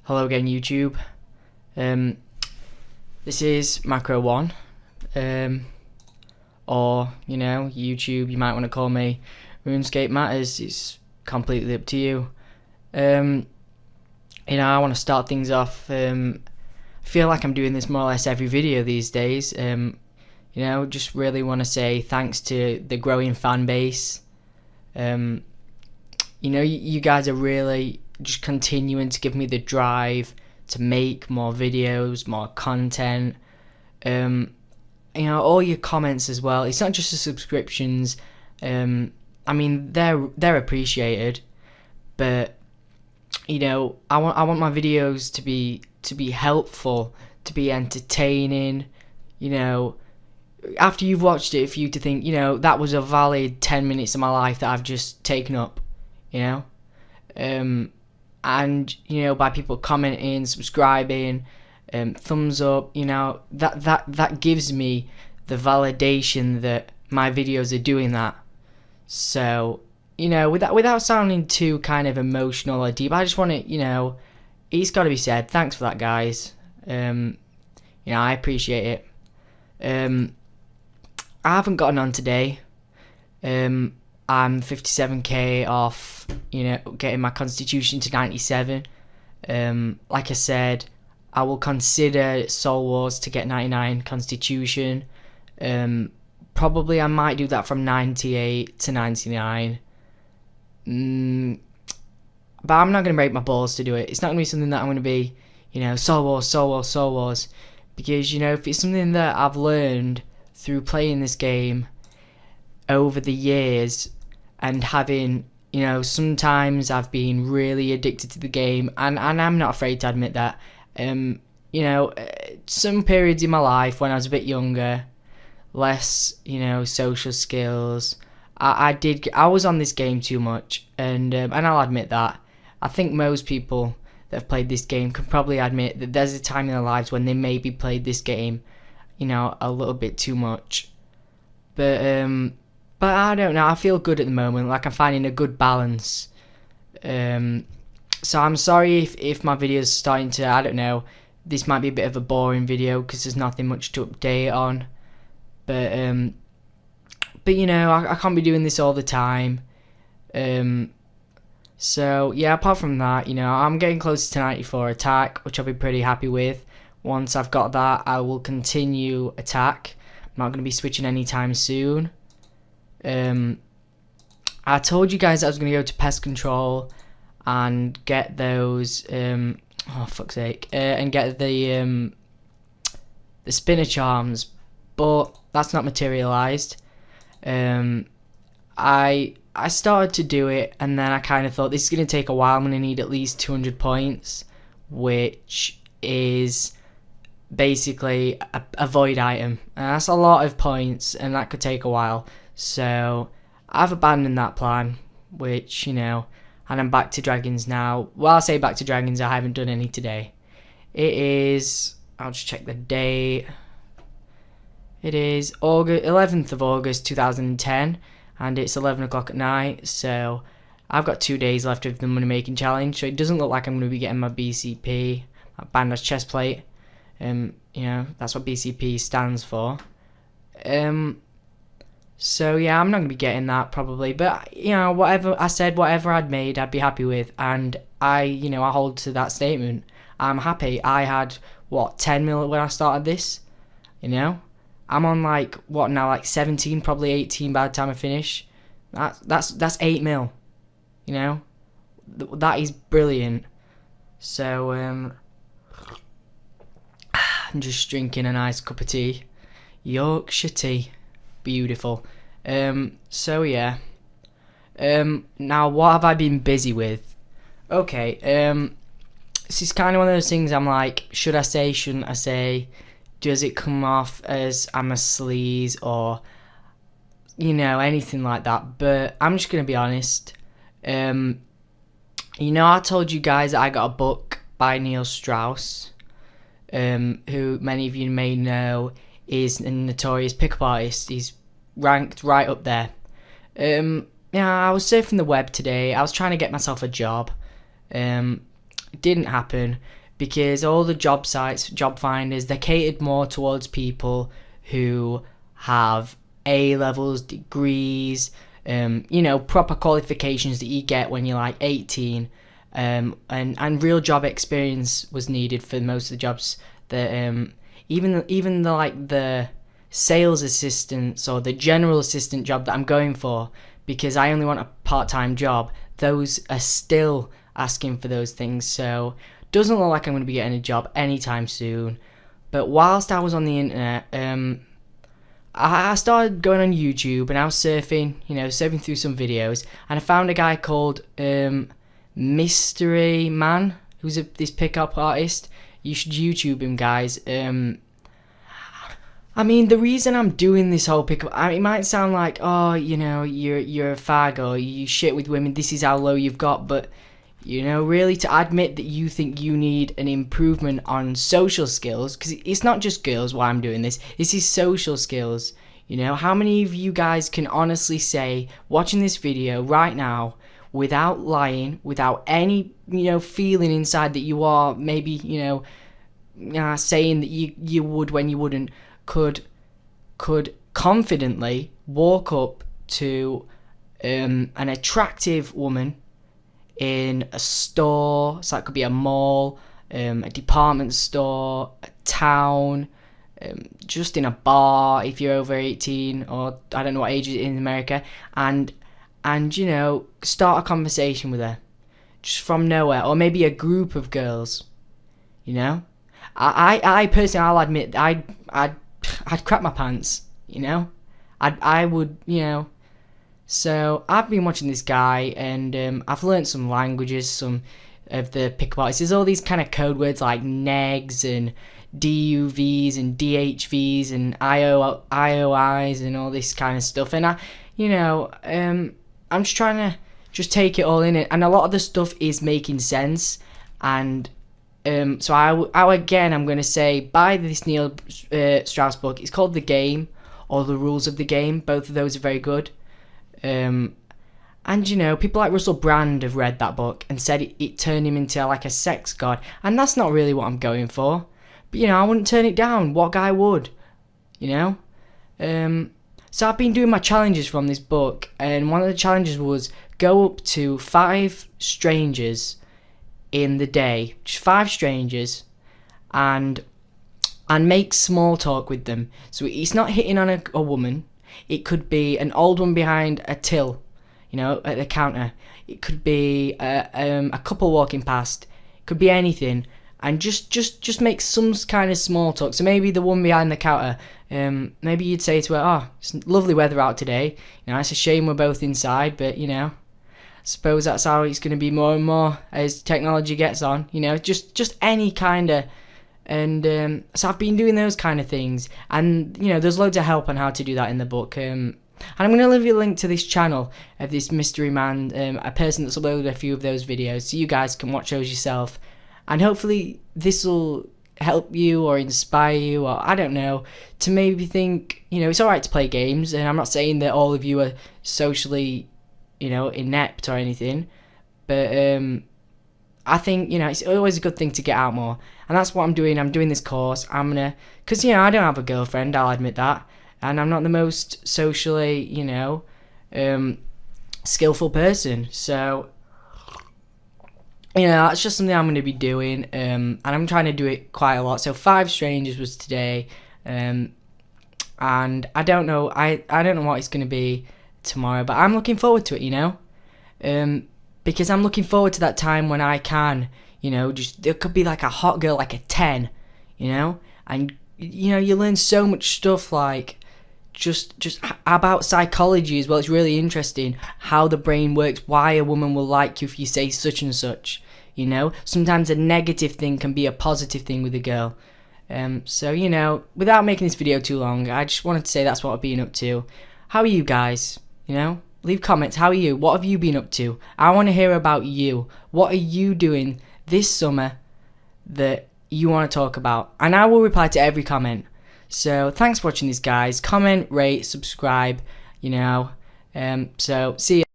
Hello again, YouTube. This is Macro One, or YouTube. You might want to call me RuneScape Matters. It's completely up to you. I want to start things off. I feel like I'm doing this more or less every video these days. Just really want to say thanks to the growing fan base. You guys are really just continuing to give me the drive to make more videos, more content. All your comments as well. It's not just the subscriptions. They're appreciated, but I want my videos to be helpful, to be entertaining. After you've watched it, for you to think, that was a valid 10 minutes of my life that I've just taken up. By people commenting, subscribing, thumbs up, that gives me the validation that my videos are doing that. So, without sounding too kind of emotional or deep, I just want to, it's got to be said. Thanks for that, guys. I appreciate it. I haven't gotten on today. I'm 57k off, getting my constitution to 97. Like I said, I will consider Soul Wars to get 99 constitution. Probably I might do that from 98 to 99. But I'm not going to break my balls to do it. It's not going to be something that I'm going to be, Soul Wars, Soul Wars, Soul Wars. Because, if it's something that I've learned through playing this game over the years, and having, sometimes I've been really addicted to the game, and I'm not afraid to admit that. Some periods in my life when I was a bit younger, less, social skills, I was on this game too much, and I'll admit that. I think most people that have played this game can probably admit that there's a time in their lives when they maybe played this game, a little bit too much. But I don't know, I feel good at the moment, like I'm finding a good balance. So I'm sorry if my video's starting to, I don't know, this might be a bit of a boring video because there's nothing much to update on. But I can't be doing this all the time. So yeah, apart from that, I'm getting closer to 94 attack, which I'll be pretty happy with. Once I've got that, I will continue attack. I'm not going to be switching anytime soon. I told you guys I was going to go to pest control and get those, and get the spinner charms, but that's not materialized. I started to do it, and then I kind of thought this is going to take a while. I'm going to need at least 200 points, which is basically a void item, and that's a lot of points, and that could take a while. So I've abandoned that plan, which, and I'm back to dragons now. Well, I'll say back to dragons, I haven't done any today. It is, I'll just check the date. It is 11th of August 2010, and it's 11 o'clock at night, so I've got 2 days left of the money making challenge, so it doesn't look like I'm going to be getting my BCP, my bandage chest plate. That's what BCP stands for. So yeah, I'm not going to be getting that probably, but whatever I said, whatever I'd made, I'd be happy with, and I hold to that statement. I'm happy. I had 10 mil when I started this. I'm on like 17, probably 18 by the time I finish. That's 8 mil. That is brilliant. So I'm just drinking a nice cup of tea, Yorkshire tea. Beautiful. So yeah. Now what have I been busy with? Okay. This is kind of one of those things I'm like, should I say, shouldn't I say? Does it come off as I'm a sleaze or anything like that? But I'm just gonna be honest. I told you guys that I got a book by Neil Strauss, who many of you may know is a notorious pickup artist. He's ranked right up there. I was surfing the web today. I was trying to get myself a job. it didn't happen because all the job sites, job finders, they're catered more towards people who have A levels, degrees, proper qualifications that you get when you're like 18, and real job experience was needed for most of the jobs that even the sales assistants or the general assistant job that I'm going for, because I only want a part-time job, those are still asking for those things. So doesn't look like I'm going to be getting a job anytime soon. But whilst I was on the internet, I started going on YouTube and I was surfing through some videos, and I found a guy called Mystery Man, who's this pickup artist. You should YouTube him, guys. I mean, the reason I'm doing this whole pickup, it might sound like, oh, you're a fag or you shit with women, this is how low you've got, but, really to admit that you think you need an improvement on social skills, because it's not just girls why I'm doing this is social skills. How many of you guys can honestly say, watching this video right now, without lying, without any, feeling inside that you are maybe, saying that you would when you wouldn't, could confidently walk up to an attractive woman in a store, so that could be a mall, a department store, a town, just in a bar if you're over 18, or I don't know what age it is in America, and start a conversation with her just from nowhere, or maybe a group of girls. I personally, I'll admit, I'd crap my pants, I would, So I've been watching this guy, and I've learned some languages, some of the pickup artists. There's all these kind of code words like negs and DUVs and DHVs and IOIs and all this kind of stuff. And I'm just trying to just take it all in it, and a lot of the stuff is making sense. And so I'm going to say, buy this Neil Strauss book. It's called The Game, or The Rules of the Game. Both of those are very good. And people like Russell Brand have read that book and said it turned him into like a sex god, and that's not really what I'm going for. But I wouldn't turn it down. What guy would? So I've been doing my challenges from this book, and one of the challenges was go up to 5 strangers in the day, just 5 strangers, and make small talk with them. So it's not hitting on a woman. It could be an old one behind a till, at the counter. It could be a couple walking past. It could be anything, and just make some kind of small talk. So maybe the one behind the counter, maybe you'd say to her, "Oh, it's lovely weather out today. It's a shame we're both inside, but suppose that's how it's going to be more and more as technology gets on." Just any kind of. And so I've been doing those kind of things, and there's loads of help on how to do that in the book. And I'm going to leave you a link to this channel of this mystery man, a person that's uploaded a few of those videos, so you guys can watch those yourself. And hopefully this will help you or inspire you, or I don't know, to maybe think, it's alright to play games, and I'm not saying that all of you are socially, inept or anything, but I think, it's always a good thing to get out more. And that's what I'm doing. I'm doing this course. Because, I don't have a girlfriend, I'll admit that. And I'm not the most socially, skillful person. So, that's just something I'm going to be doing. And I'm trying to do it quite a lot. So 5 strangers was today. And I don't know. I don't know what it's going to be tomorrow. But I'm looking forward to it, because I'm looking forward to that time when I can, there could be like a hot girl, like a 10, and, you learn so much stuff, like, just about psychology as well. It's really interesting how the brain works, why a woman will like you if you say such and such, Sometimes a negative thing can be a positive thing with a girl. So, without making this video too long, I just wanted to say that's what I've been up to. How are you guys, Leave comments. How are you? What have you been up to? I want to hear about you. What are you doing this summer that you want to talk about? And I will reply to every comment. So thanks for watching this, guys. Comment, rate, subscribe, So see ya.